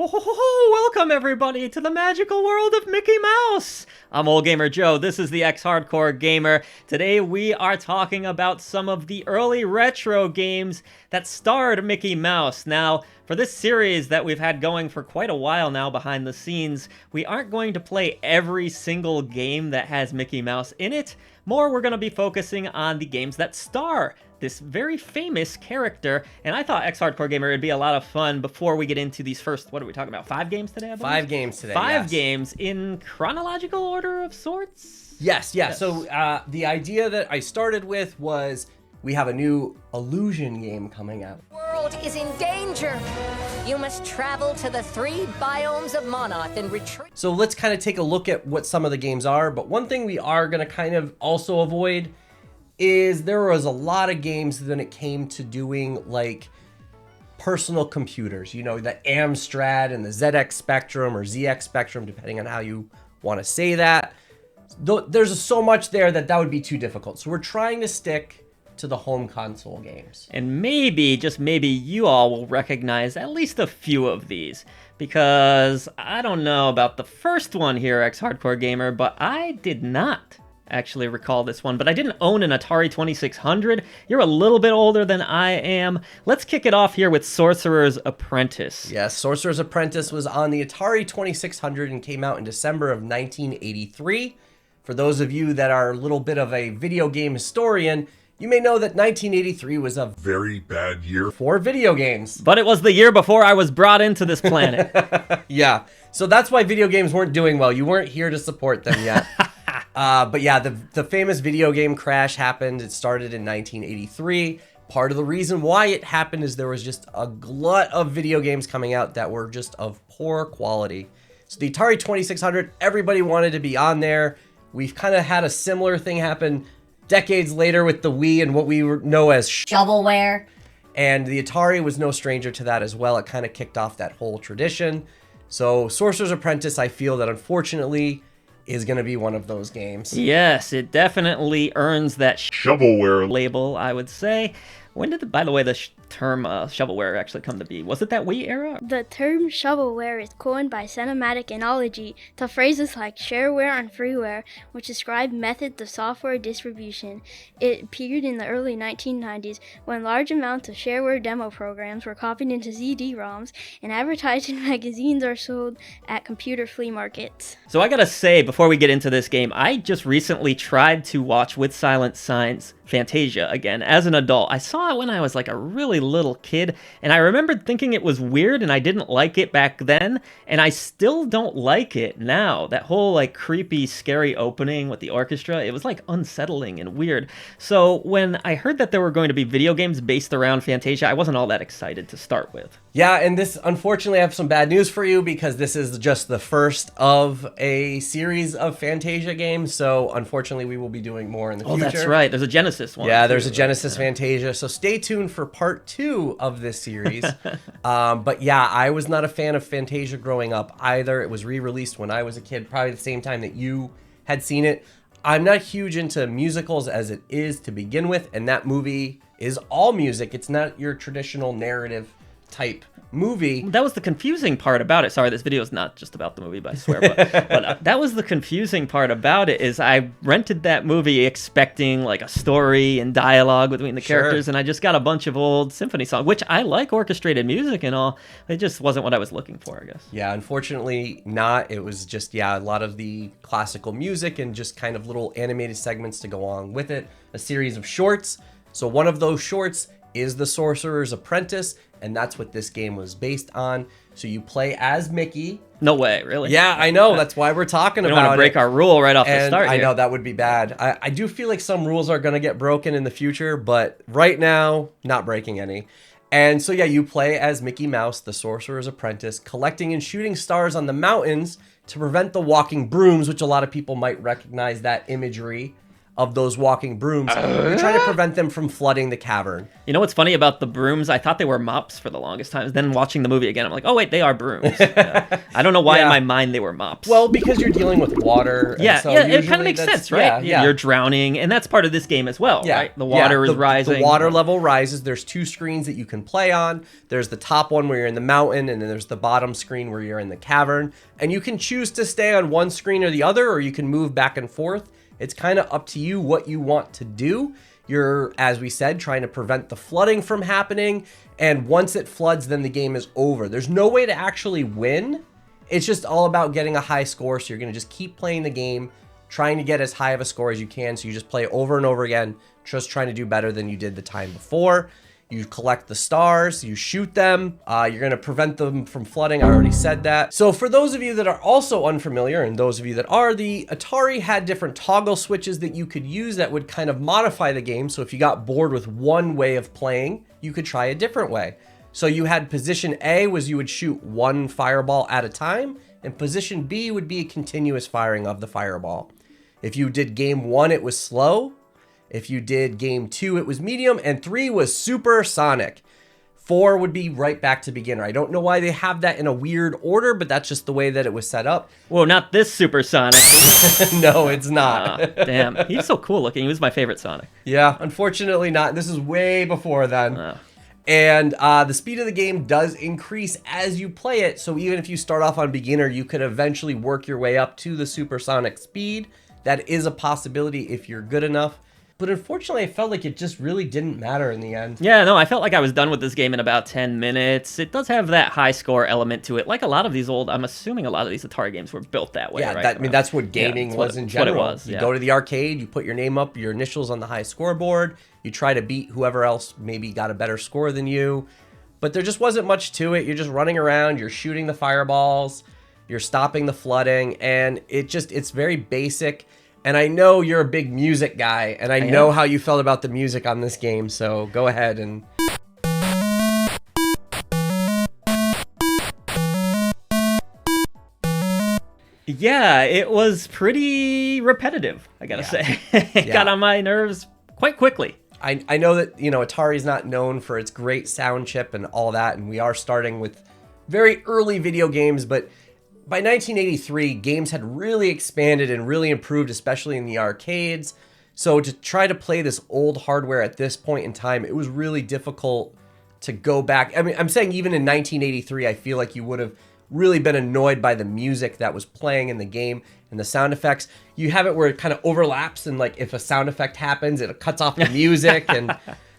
Ho ho ho ho! Welcome everybody to the magical world of Mickey Mouse! I'm Old Gamer Joe, this is the Ex-Hardcore Gamer. Today we are talking about some of the early retro games that starred Mickey Mouse. Now, for this series that we've had going for quite a while now behind the scenes, we aren't going to play every single game that has Mickey Mouse in it. More, we're going to be focusing on the games that star this very famous character, and I thought Ex-Hardcore Gamer would be a lot of fun before we get into these first, what are we talking about, 5 games today, I believe? 5 games today, Five yes. games in chronological order of sorts? Yes. So the idea that I started with was we have a new Illusion game coming out. The world is in danger. You must travel to the 3 biomes of Monoth and retreat. So let's kind of take a look at what some of the games are, but one thing we are going to kind of also avoid is there was a lot of games when it came to doing like personal computers, you know, the Amstrad and the ZX Spectrum or ZX Spectrum, depending on how you want to say that. There's so much there that would be too difficult. So we're trying to stick to the home console games. And maybe, just maybe, you all will recognize at least a few of these. Because I don't know about the first one here, Ex-Hardcore Gamer, but I did not actually recall this one, but I didn't own an Atari 2600. You're a little bit older than I am. Let's kick it off here with Sorcerer's Apprentice. Yes, Sorcerer's Apprentice was on the Atari 2600 and came out in December of 1983. For those of you that are a little bit of a video game historian, you may know that 1983 was a very bad year for video games. But it was the year before I was brought into this planet. Yeah, so that's why video games weren't doing well. You weren't here to support them yet. But yeah, the famous video game crash happened. It started in 1983. Part of the reason why it happened is there was just a glut of video games coming out that were just of poor quality. So the Atari 2600, everybody wanted to be on there. We've kind of had a similar thing happen decades later with the Wii and what we know as Shovelware. And the Atari was no stranger to that as well. It kind of kicked off that whole tradition. So Sorcerer's Apprentice, I feel that unfortunately is going to be one of those games. Yes, it definitely earns that shovelware label, I would say. When did, by the way, the term shovelware actually come to be? Was it that Wii era? The term shovelware is coined by cinematic analogy to phrases like shareware and freeware, which describe methods of software distribution. It appeared in the early 1990s when large amounts of shareware demo programs were copied into CD-ROMs and advertised in magazines or sold at computer flea markets. So I gotta say, before we get into this game, I just recently tried to watch With Silent Signs Fantasia again as an adult. I saw it when I was like a really little kid, and I remembered thinking it was weird and I didn't like it back then, and I still don't like it now. That whole like creepy, scary opening with the orchestra, it was like unsettling and weird. So when I heard that there were going to be video games based around Fantasia, I wasn't all that excited to start with. Yeah, and this, unfortunately, I have some bad news for you because this is just the first of a series of Fantasia games, so unfortunately we will be doing more in the future. Oh, that's right. There's a Genesis one. Yeah, there's a too, Genesis right? Fantasia, so stay tuned for part 2 of this series. But yeah, I was not a fan of Fantasia growing up either. It was re-released when I was a kid, probably the same time that you had seen it. I'm not huge into musicals as it is to begin with, and that movie is all music. It's not your traditional narrative type movie. That was the confusing part about it. Sorry, this video is not just about the movie, but I swear. But that was the confusing part about it, is I rented that movie expecting like a story and dialogue between the characters, and I just got a bunch of old symphony songs, which I like orchestrated music and all. It just wasn't what I was looking for, I guess. Yeah, unfortunately not. It was just, yeah, a lot of the classical music and just kind of little animated segments to go along with it. A series of shorts. So one of those shorts is The Sorcerer's Apprentice, and that's what this game was based on. So you play as Mickey. No way, really? Yeah, I know. That's why we're talking about it. We don't want to break our rule right off the And start I here. know that would be bad. I do feel like some rules are going to get broken in the future, but right now, not breaking any. And so yeah, you play as Mickey Mouse, the Sorcerer's Apprentice, collecting and shooting stars on the mountains to prevent the walking brooms, which a lot of people might recognize that imagery of those walking brooms. You're trying to prevent them from flooding the cavern. You know what's funny about the brooms? I thought they were mops for the longest time. Then watching the movie again, I'm like, oh wait, they are brooms. Yeah. I don't know why in my mind they were mops. Well, because you're dealing with water. And yeah, so it kind of makes sense, right? Yeah. You're drowning, and that's part of this game as well, right? The water is rising. The water level rises. There's 2 screens that you can play on. There's the top one where you're in the mountain, and then there's the bottom screen where you're in the cavern. And you can choose to stay on one screen or the other, or you can move back and forth. It's kind of up to you what you want to do. You're, as we said, trying to prevent the flooding from happening. And once it floods, then the game is over. There's no way to actually win. It's just all about getting a high score. So you're going to just keep playing the game, trying to get as high of a score as you can. So you just play over and over again, just trying to do better than you did the time before. You collect the stars, you shoot them, you're going to prevent them from flooding. I already said that. So for those of you that are also unfamiliar, and those of you that are, the Atari had different toggle switches that you could use that would kind of modify the game. So if you got bored with one way of playing, you could try a different way. So you had position A was you would shoot 1 fireball at a time, and position B would be a continuous firing of the fireball. If you did game 1, it was slow. If you did game 2, it was medium, and 3 was supersonic. 4 would be right back to beginner. I don't know why they have that in a weird order, but that's just the way that it was set up. Whoa, not this supersonic. No, it's not. Damn, he's so cool looking. He was my favorite Sonic. Yeah, unfortunately not. This is way before then. And the speed of the game does increase as you play it. So even if you start off on beginner, you could eventually work your way up to the supersonic speed. That is a possibility if you're good enough. But unfortunately, I felt like it just really didn't matter in the end. Yeah, no, I felt like I was done with this game in about 10 minutes. It does have that high score element to it. Like a lot of these I'm assuming a lot of these Atari games were built that way, yeah, right? I mean, that's what gaming was in general. What it was, You go to the arcade, you put your name up, your initials on the high scoreboard, you try to beat whoever else maybe got a better score than you. But there just wasn't much to it. You're just running around, you're shooting the fireballs, you're stopping the flooding, and it's very basic. And I know you're a big music guy, and I know how you felt about the music on this game, so go ahead and... Yeah, it was pretty repetitive, I gotta say. It got on my nerves quite quickly. I know that, you know, Atari's not known for its great sound chip and all that, and we are starting with very early video games, but... By 1983, games had really expanded and really improved, especially in the arcades. So to try to play this old hardware at this point in time, it was really difficult to go back. I mean, I'm saying even in 1983, I feel like you would have really been annoyed by the music that was playing in the game and the sound effects. You have it where it kind of overlaps, and like if a sound effect happens, it cuts off the music, and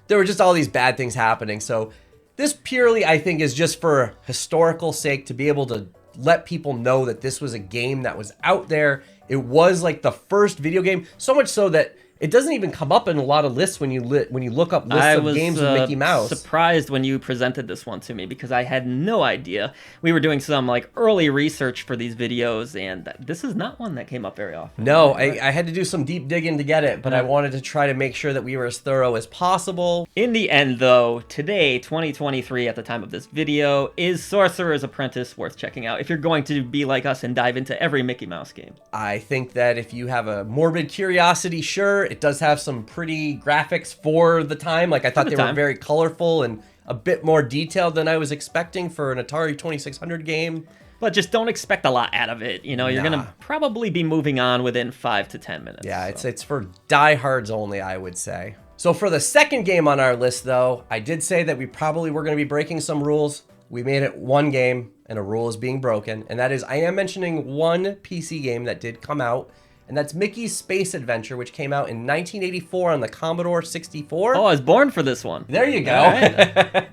there were just all these bad things happening. So this purely, I think, is just for historical sake to be able to let people know that this was a game that was out there. It was like the first video game, so much so that it doesn't even come up in a lot of lists when you look up lists of games with Mickey Mouse. I was surprised when you presented this one to me because I had no idea. We were doing some like early research for these videos, and this is not one that came up very often. No, I had to do some deep digging to get it, but I wanted to try to make sure that we were as thorough as possible. In the end, though, today, 2023, at the time of this video, is Sorcerer's Apprentice worth checking out if you're going to be like us and dive into every Mickey Mouse game? I think that if you have a morbid curiosity, sure. It does have some pretty graphics for the time. Like, I thought they were very colorful and a bit more detailed than I was expecting for an Atari 2600 game. But just don't expect a lot out of it. You know, you're going to probably be moving on within 5 to 10 minutes. Yeah, it's for diehards only, I would say. So for the second game on our list, though, I did say that we probably were going to be breaking some rules. We made it one game, and a rule is being broken. And that is, I am mentioning one PC game that did come out, and that's Mickey's Space Adventure, which came out in 1984 on the Commodore 64. Oh, I was born for this one. There you go. Right.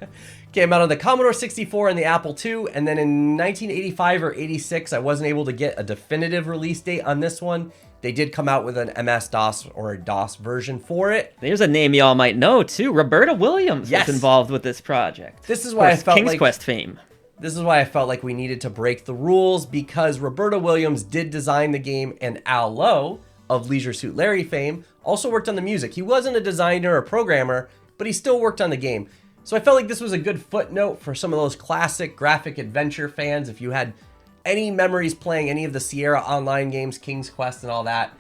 Came out on the Commodore 64 and the Apple II, and then in 1985 or 86, I wasn't able to get a definitive release date on this one. They did come out with an MS-DOS or a DOS version for it. There's a name y'all might know, too. Roberta Williams was involved with this project. This is why I felt King's Quest fame. This is why I felt like we needed to break the rules, because Roberta Williams did design the game, and Al Lowe, of Leisure Suit Larry fame, also worked on the music. He wasn't a designer or programmer, but he still worked on the game. So I felt like this was a good footnote for some of those classic graphic adventure fans. If you had any memories playing any of the Sierra Online games, King's Quest and all that,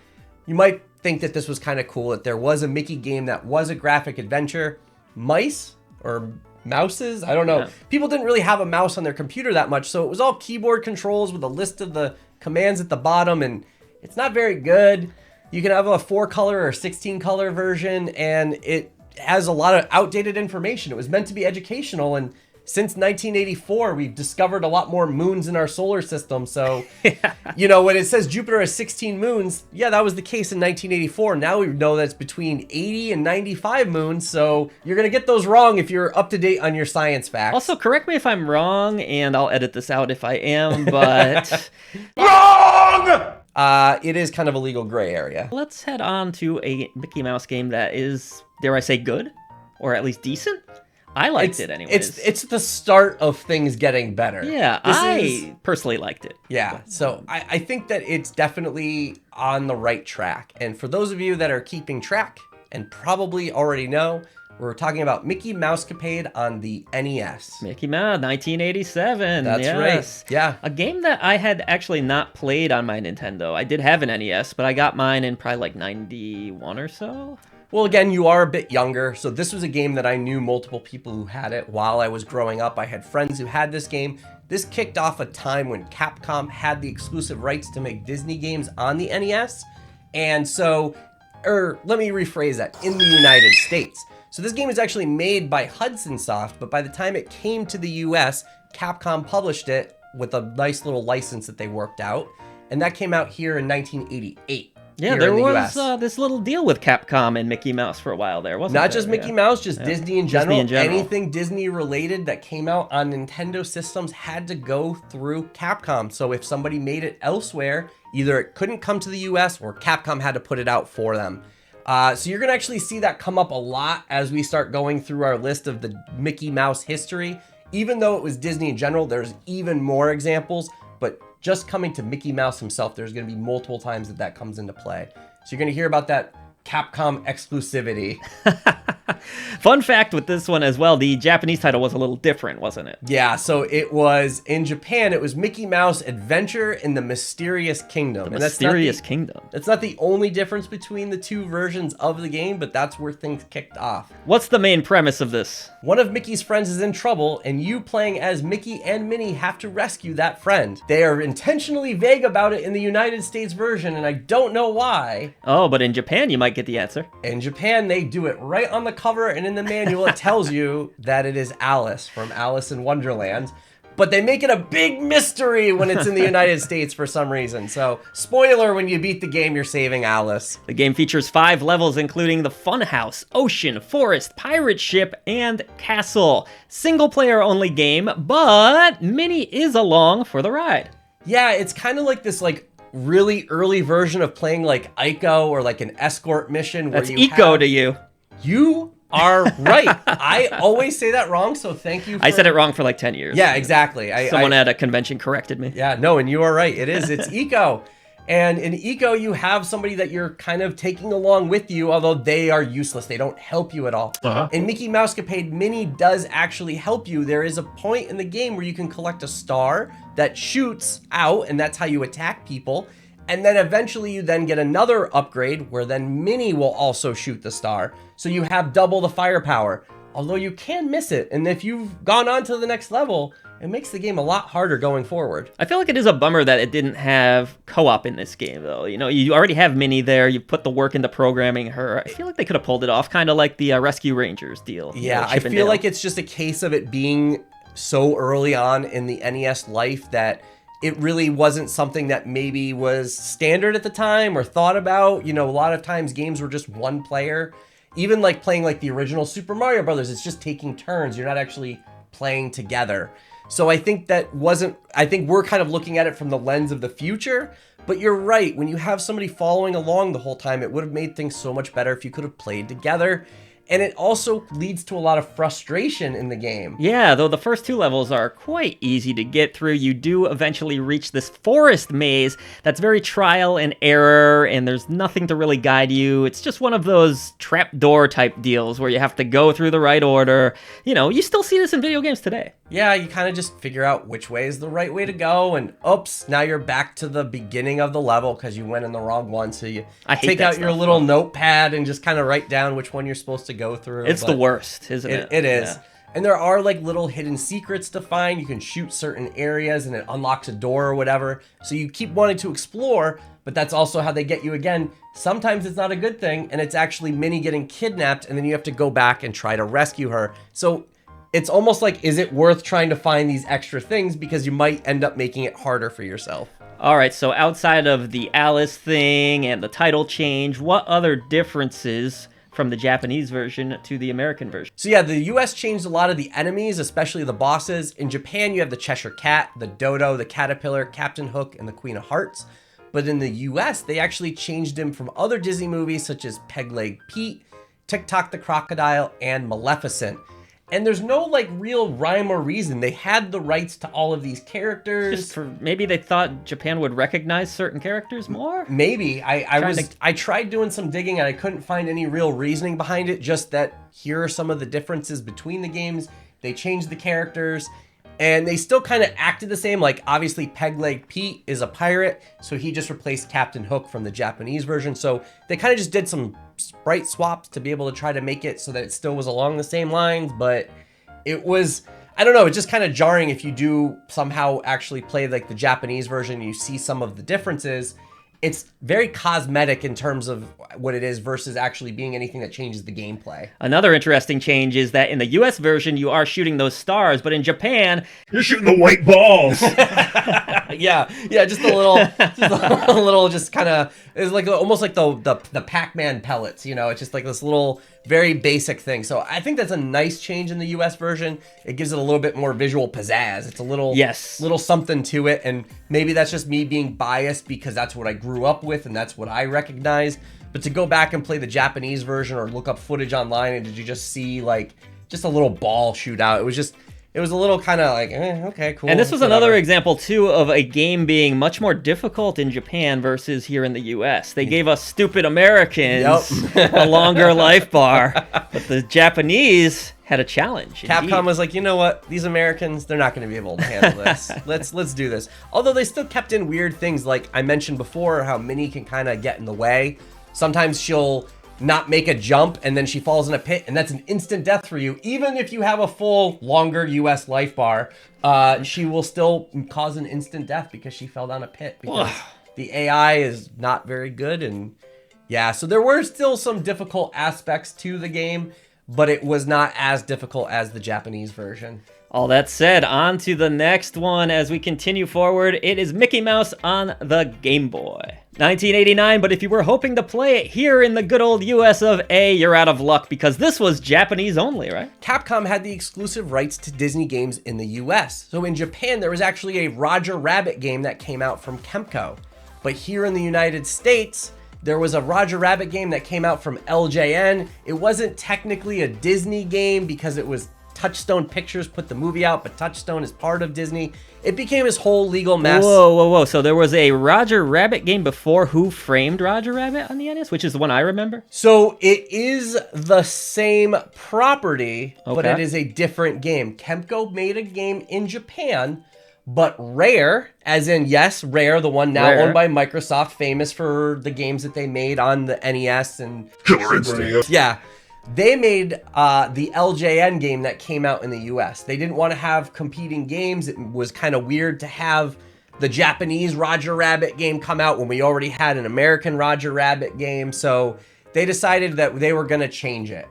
you might think that this was kind of cool that there was a Mickey game that was a graphic adventure. Mice or mouses, I don't know. Yeah. People didn't really have a mouse on their computer that much, so it was all keyboard controls with a list of the commands at the bottom, and it's not very good. You can have a 4-color or 16-color version, and it has a lot of outdated information. It was meant to be educational, and since 1984, we've discovered a lot more moons in our solar system. So, you know, when it says Jupiter has 16 moons, yeah, that was the case in 1984. Now we know that it's between 80 and 95 moons. So you're going to get those wrong if you're up to date on your science facts. Also, correct me if I'm wrong, and I'll edit this out if I am, but Wrong! It is kind of a legal gray area. let's head on to a Mickey Mouse game that is, dare I say, good? Or at least decent? I liked it anyways. It's the start of things getting better. Yeah, I personally liked it. Yeah, so I think that it's definitely on the right track. And for those of you that are keeping track and probably already know, we're talking about Mickey Mousecapade on the NES. Mickey Mouse, 1987. That's yes. right. Yeah. A game that I had actually not played on my Nintendo. I did have an NES, but I got mine in probably like 91 or so. Well, again, you are a bit younger, so this was a game that I knew multiple people who had it while I was growing up. I had friends who had this game. This kicked off a time when Capcom had the exclusive rights to make Disney games on the NES. And so, let me rephrase that, in the United States. So this game is actually made by Hudson Soft, but by the time it came to the US, Capcom published it with a nice little license that they worked out. And that came out here in 1988. Yeah, there was this little deal with Capcom and Mickey Mouse for a while there, wasn't there? Not just Mickey Mouse, just Disney in general. Disney in general. Anything Disney related that came out on Nintendo systems had to go through Capcom. So if somebody made it elsewhere, either it couldn't come to the US or Capcom had to put it out for them. So you're going to actually see that come up a lot as we start going through our list of the Mickey Mouse history. Even though it was Disney in general, there's even more examples. But just coming to Mickey Mouse himself, there's going to be multiple times that comes into play. So you're going to hear about that Capcom exclusivity. Fun fact with this one as well, the Japanese title was a little different, wasn't it? Yeah, so it was, in Japan, it was Mickey Mouse Adventure in the Mysterious Kingdom. The Mysterious Kingdom. That's not the only difference between the two versions of the game, but that's where things kicked off. What's the main premise of this? One of Mickey's friends is in trouble, and you playing as Mickey and Minnie have to rescue that friend. They are intentionally vague about it in the United States version, and I don't know why. Oh, but in Japan you might get the answer. In Japan, they do it right on the cover, and in the manual it tells you that it is Alice from Alice in Wonderland. But they make it a big mystery when it's in the United States for some reason. So, spoiler, when you beat the game, you're saving Alice. The game features 5 levels, including the Funhouse, Ocean, Forest, Pirate Ship, and Castle. Single player only game, but Minnie is along for the ride. Yeah, it's kind of like this really early version of playing like Ico or like an escort mission where That's Eco to you. You are right. I always say that wrong, so thank you. I said it wrong for like 10 years. Yeah, exactly. Someone at a convention corrected me. Yeah, no, and you are right. It is. It's Eco. And in Eco, you have somebody that you're kind of taking along with you, although they are useless. They don't help you at all. In Mickey Mousecapade, Minnie does actually help you. There is a point in the game where you can collect a star that shoots out, and that's how you attack people. And then eventually you then get another upgrade where then Minnie will also shoot the star. So you have double the firepower, although you can miss it. And if you've gone on to the next level, it makes the game a lot harder going forward. I feel like it is a bummer that it didn't have co-op in this game, though. You know, you already have Minnie there. You put the work into programming her. I feel like they could have pulled it off, kind of like the Rescue Rangers deal. Yeah, I feel like it's just a case of it being so early on in the NES life that it really wasn't something that maybe was standard at the time or thought about. You know, a lot of times games were just one player. Even like playing like the original Super Mario Brothers, it's just taking turns. You're not actually playing together. So I think I think we're kind of looking at it from the lens of the future, but you're right. When you have somebody following along the whole time, it would have made things so much better if you could have played together. And it also leads to a lot of frustration in the game. Yeah, though the first 2 levels are quite easy to get through, you do eventually reach this forest maze that's very trial and error, and there's nothing to really guide you. It's just one of those trapdoor type deals where you have to go through the right order. You know, you still see this in video games today. Yeah, you kind of just figure out which way is the right way to go, and oops, now you're back to the beginning of the level because you went in the wrong one. So you take out your little notepad and just kind of write down which one you're supposed to go through. It's the worst, isn't it? It is. Yeah. And there are like little hidden secrets to find. You can shoot certain areas and it unlocks a door or whatever. So you keep wanting to explore, but that's also how they get you again. Sometimes it's not a good thing and it's actually Minnie getting kidnapped and then you have to go back and try to rescue her. So it's almost like, is it worth trying to find these extra things because you might end up making it harder for yourself? All right, so outside of the Alice thing and the title change, what other differences from the Japanese version to the American version? So yeah, the US changed a lot of the enemies, especially the bosses. In Japan, you have the Cheshire Cat, the Dodo, the Caterpillar, Captain Hook, and the Queen of Hearts. But in the US, they actually changed him from other Disney movies such as Peg Leg Pete, Tick-Tock the Crocodile, and Maleficent. And there's no like real rhyme or reason. They had the rights to all of these characters. Just for maybe they thought Japan would recognize certain characters more? Maybe. I tried doing some digging and I couldn't find any real reasoning behind it. Just that here are some of the differences between the games. They changed the characters and they still kind of acted the same. Like obviously Peg Leg Pete is a pirate, so he just replaced Captain Hook from the Japanese version. So they kind of just did some sprite swaps to be able to try to make it so that it still was along the same lines, but it was, I don't know, it's just kind of jarring if you do somehow actually play like the Japanese version and you see some of the differences. It's very cosmetic in terms of what it is versus actually being anything that changes the gameplay. Another interesting change is that in the US version, you are shooting those stars, but in Japan, You're shooting the white balls. Yeah, just a little, just kind of, it's like almost like the Pac-Man pellets, you know, it's just like this little very basic thing. So I think that's a nice change in the US version. It gives it a little bit more visual pizzazz. It's a little something to it, and maybe that's just me being biased because that's what I grew up with and that's what I recognize. But to go back and play the Japanese version or look up footage online and did you just see like just a little ball shoot out? It was a little kind of like, okay, cool. And this was another example, too, of a game being much more difficult in Japan versus here in the U.S. They gave us stupid Americans a longer life bar, but the Japanese had a challenge. Capcom was like, you know what? These Americans, they're not going to be able to handle this. Let's do this. Although they still kept in weird things, like I mentioned before, how Minnie can kind of get in the way. Sometimes she'll not make a jump and then she falls in a pit and that's an instant death for you. Even if you have a full longer US life bar, she will still cause an instant death because she fell down a pit because the AI is not very good. And yeah, so there were still some difficult aspects to the game, but it was not as difficult as the Japanese version. All that said, on to the next one as we continue forward. It is Mickey Mouse on the Game Boy. 1989, but if you were hoping to play it here in the good old US of A, you're out of luck because this was Japanese only, right? Capcom had the exclusive rights to Disney games in the US. So in Japan, there was actually a Roger Rabbit game that came out from Kemco. But here in the United States, there was a Roger Rabbit game that came out from LJN. It wasn't technically a Disney game because it was Touchstone Pictures put the movie out, but Touchstone is part of Disney. It became this whole legal mess. Whoa. So there was a Roger Rabbit game before Who Framed Roger Rabbit on the NES, which is the one I remember? So it is the same property, but it is a different game. Kemco made a game in Japan, but Rare, as in, yes, Rare, the one now owned by Microsoft, famous for the games that they made on the NES and Killer Instinct. Yeah. They made the LJN game that came out in the US. They didn't want to have competing games. It was kind of weird to have the Japanese Roger Rabbit game come out when we already had an American Roger Rabbit game. So they decided that they were going to change it.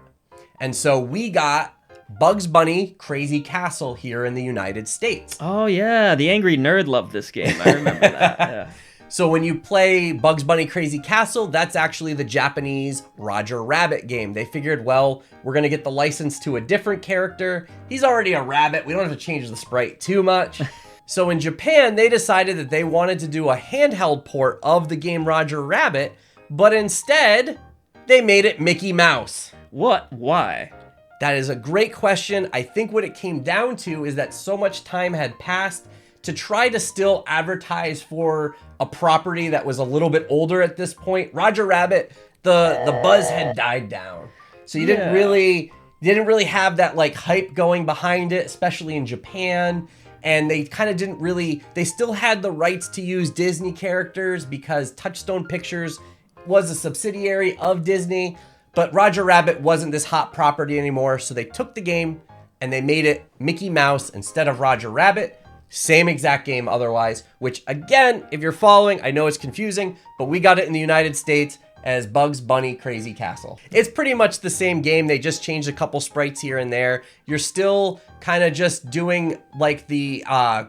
And so we got Bugs Bunny Crazy Castle here in the United States. Oh, yeah. The Angry Nerd loved this game. I remember that. Yeah. So when you play Bugs Bunny Crazy Castle, that's actually the Japanese Roger Rabbit game. They figured, well, we're going to get the license to a different character. He's already a rabbit. We don't have to change the sprite too much. So in Japan, they decided that they wanted to do a handheld port of the game Roger Rabbit, but instead, they made it Mickey Mouse. Why? That is a great question. I think what it came down to is that so much time had passed to try to still advertise for a property that was a little bit older at this point. Roger Rabbit, the buzz had died down. So you didn't really have that like hype going behind it, especially in Japan. And they kind of didn't really, they still had the rights to use Disney characters because Touchstone Pictures was a subsidiary of Disney. But Roger Rabbit wasn't this hot property anymore, so they took the game and they made it Mickey Mouse instead of Roger Rabbit. Same exact game otherwise, which again, if you're following, I know it's confusing, but we got it in the United States as Bugs Bunny Crazy Castle. It's pretty much the same game. They just changed a couple sprites here and there. You're still kind of just doing like the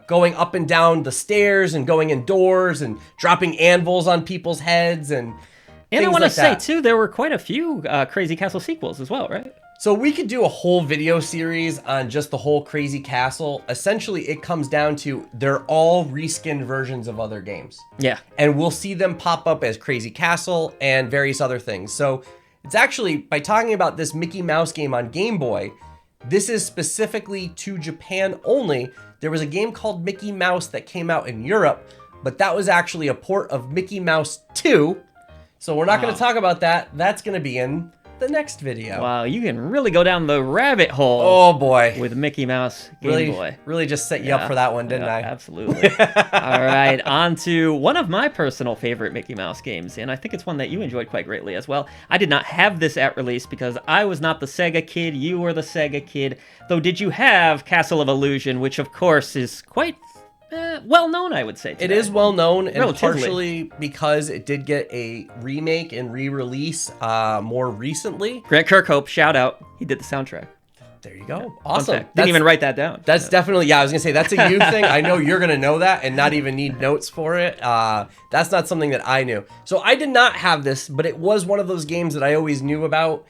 going up and down the stairs and going indoors and dropping anvils on people's heads and I want to like say, that. too, there were quite a few Crazy Castle sequels as well, right? So we could do a whole video series on just the whole Crazy Castle. Essentially, it comes down to they're all reskinned versions of other games. Yeah. And we'll see them pop up as Crazy Castle and various other things. So it's actually, by talking about this Mickey Mouse game on Game Boy, this is specifically to Japan only. There was a game called Mickey Mouse that came out in Europe, but that was actually a port of Mickey Mouse 2. So we're not going to talk about that. That's going to be in the next video. Wow, you can really go down the rabbit hole. Oh boy. With Mickey Mouse Game Boy. Really just set you up for that one, didn't I? Absolutely. All right, on to one of my personal favorite Mickey Mouse games, and I think it's one that you enjoyed quite greatly as well. I did not have this at release because I was not the Sega kid, you were the Sega kid. Though did you have Castle of Illusion, which of course is quite well known, I would say. It is well known, and Relatively. partially because it did get a remake and re-release more recently. Grant Kirkhope, shout out. He did the soundtrack. There you go. Fun Awesome. fact. Didn't even write that down. That's definitely, I was going to say, that's a you thing. I know you're going to know that and not even need notes for it. That's not something that I knew. So I did not have this, but it was one of those games that I always knew about.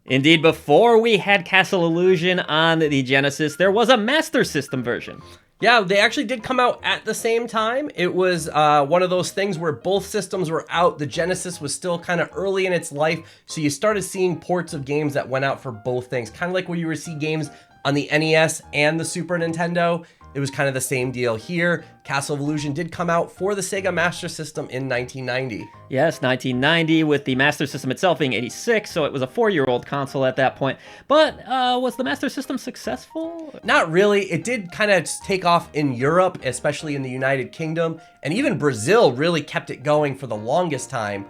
Indeed, before we had Castle Illusion on the Genesis, there was a Master System version. Yeah, they actually did come out at the same time. It was one of those things where both systems were out. The Genesis was still kind of early in its life, so you started seeing ports of games that went out for both things. Kind of like where you would see games on the NES and the Super Nintendo. It was kind of the same deal here. Castle of Illusion did come out for the Sega Master System in 1990. Yes, 1990, with the Master System itself being 86, so it was a 4-year-old console at that point. But was the Master System successful? Not really. It did kind of take off in Europe, especially in the United Kingdom, and even Brazil really kept it going for the longest time.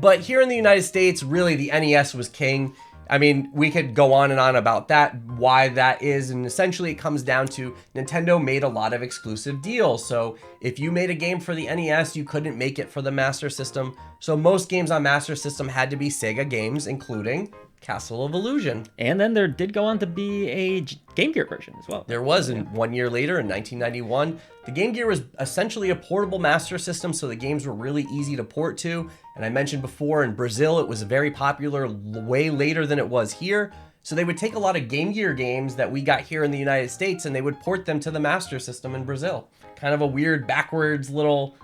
But here in the United States, really the NES was king. I mean, we could go on and on about that, why that is, and essentially it comes down to Nintendo made a lot of exclusive deals. So if you made a game for the NES, you couldn't make it for the Master System. So most games on Master System had to be Sega games, including Castle of Illusion. And then there did go on to be a Game Gear version as well. There was, and 1 year later in 1991, the Game Gear was essentially a portable Master System, so the games were really easy to port to. And I mentioned before, in Brazil, it was very popular way later than it was here. So they would take a lot of Game Gear games that we got here in the United States, and they would port them to the Master System in Brazil. Kind of a weird backwards little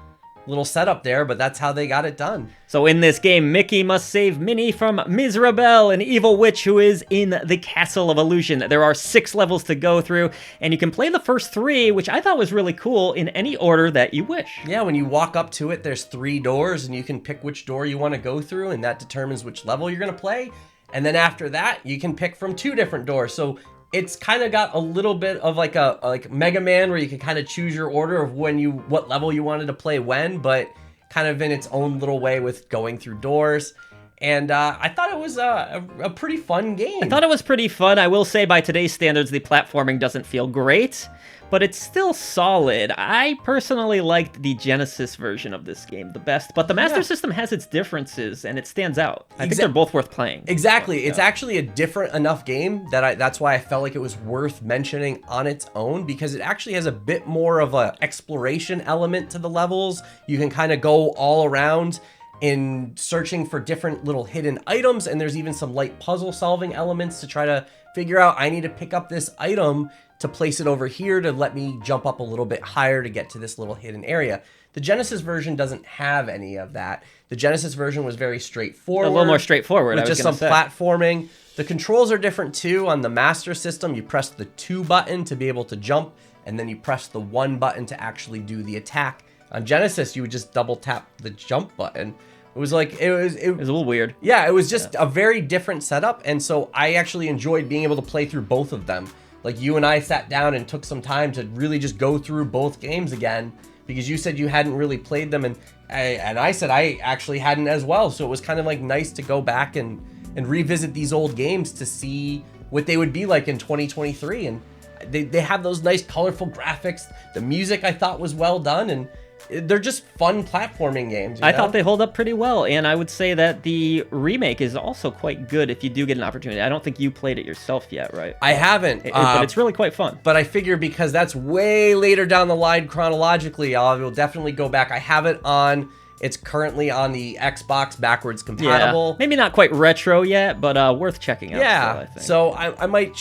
setup there, but that's how they got it done. So in this game, Mickey must save Minnie from Mizrabel, an evil witch who is in the Castle of Illusion. There are 6 levels to go through, and you can play the first 3, which I thought was really cool, in any order that you wish. Yeah, when you walk up to it, there's 3 doors, and you can pick which door you want to go through, and that determines which level you're going to play. And then after that, you can pick from 2 different doors. So it's kind of got a little bit of like Mega Man, where you can kind of choose your order of what level you wanted to play when, but kind of in its own little way with going through doors. And I thought it was a pretty fun game. I thought it was pretty fun. I will say by today's standards, the platforming doesn't feel great, but it's still solid. I personally liked the Genesis version of this game the best, but the Master System has its differences, and it stands out. I think they're both worth playing. Exactly. It's actually a different enough game that that's why I felt like it was worth mentioning on its own, because it actually has a bit more of a exploration element to the levels. You can kind of go all around in searching for different little hidden items, and there's even some light puzzle solving elements to try to figure out, I need to pick up this item to place it over here to let me jump up a little bit higher to get to this little hidden area. The Genesis version doesn't have any of that. The Genesis version was very straightforward. A little more straightforward, With I was just gonna some say. platforming. The controls are different too. On the Master System, you press the 2 button to be able to jump, and then you press the 1 button to actually do the attack. On Genesis, you would just double tap the jump button. It was like, it was It was a little weird. yeah, it was just a very different setup, and so I actually enjoyed being able to play through both of them. Like, you and I sat down and took some time to really just go through both games again, because you said you hadn't really played them, and I said I actually hadn't as well, so it was kind of like nice to go back and revisit these old games to see what they would be like in 2023, and they have those nice colorful graphics. The music I thought was well done, and they're just fun platforming games. You I know? thought they hold up pretty well, and I would say that the remake is also quite good if you do get an opportunity. I don't think you played it yourself yet, right? I haven't, But it's really quite fun. But I figure because that's way later down the line chronologically, I will definitely go back. I have it on. It's currently on the Xbox backwards compatible. Yeah, maybe not quite retro yet, but worth checking out. Yeah, still, I think. so I might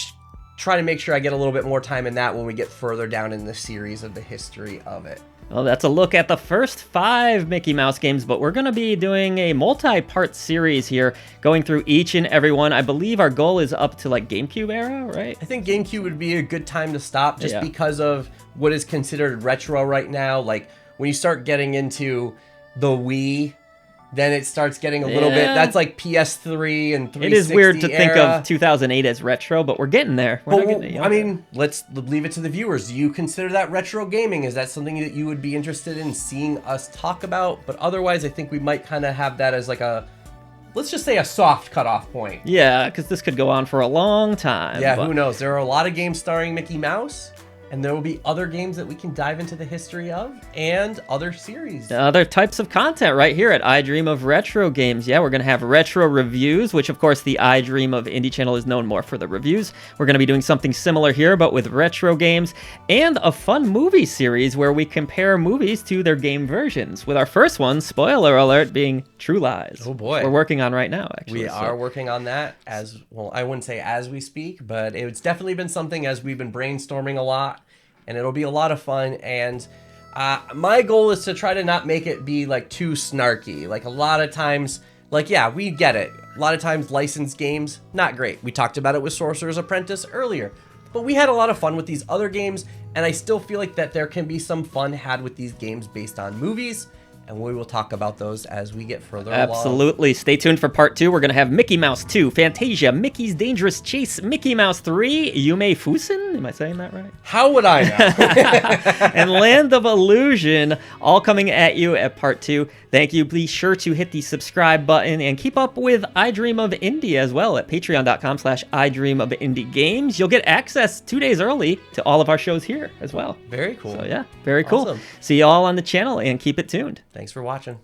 try to make sure I get a little bit more time in that when we get further down in the series of the history of it. Well, that's a look at the first 5 Mickey Mouse games, but we're going to be doing a multi-part series here, going through each and every one. I believe our goal is up to like GameCube era, right? I think GameCube would be a good time to stop just Yeah. because of what is considered retro right now. Like, when you start getting into the Wii, then it starts getting a little bit, Yeah. that's like PS3 and 360 It is weird to think era. of 2008 as retro, but we're getting there. We're not Well, getting I mean, let's leave it to the viewers. Do you consider that retro gaming? Is that something that you would be interested in seeing us talk about? But otherwise, I think we might kind of have that as like a, let's just say a soft cutoff point. yeah, because this could go on for a long time. Yeah, but- who knows? There are a lot of games starring Mickey Mouse, and there will be other games that we can dive into the history of and other series. Other types of content right here at I Dream of Retro Games. Yeah, we're going to have retro reviews, which of course the I Dream of Indie channel is known more for the reviews. We're going to be doing something similar here, but with retro games, and a fun movie series where we compare movies to their game versions. With our first one, spoiler alert, being True Lies. Oh, boy. We're working on right now, actually. We so- are working on that as well. I wouldn't say as we speak, but it's definitely been something as we've been brainstorming a lot, and it'll be a lot of fun. And my goal is to try to not make it be like too snarky. Like, a lot of times, like, yeah, we get it. A lot of times licensed games, not great. We talked about it with Sorcerer's Apprentice earlier, but we had a lot of fun with these other games, and I still feel like that there can be some fun had with these games based on movies. And we will talk about those as we get further along. Absolutely. Stay tuned for part 2. We're going to have Mickey Mouse 2, Fantasia, Mickey's Dangerous Chase, Mickey Mouse 3, Yume Fusen, am I saying that right? How would I know? And Land of Illusion, all coming at you at part 2. Thank you. Be sure to hit the subscribe button and keep up with I Dream of Indie as well at patreon.com/idreamofindiegames. You'll get access 2 days early to all of our shows here as well. Very cool. So yeah, very cool. Awesome. See you all on the channel and keep it tuned. Thanks for watching.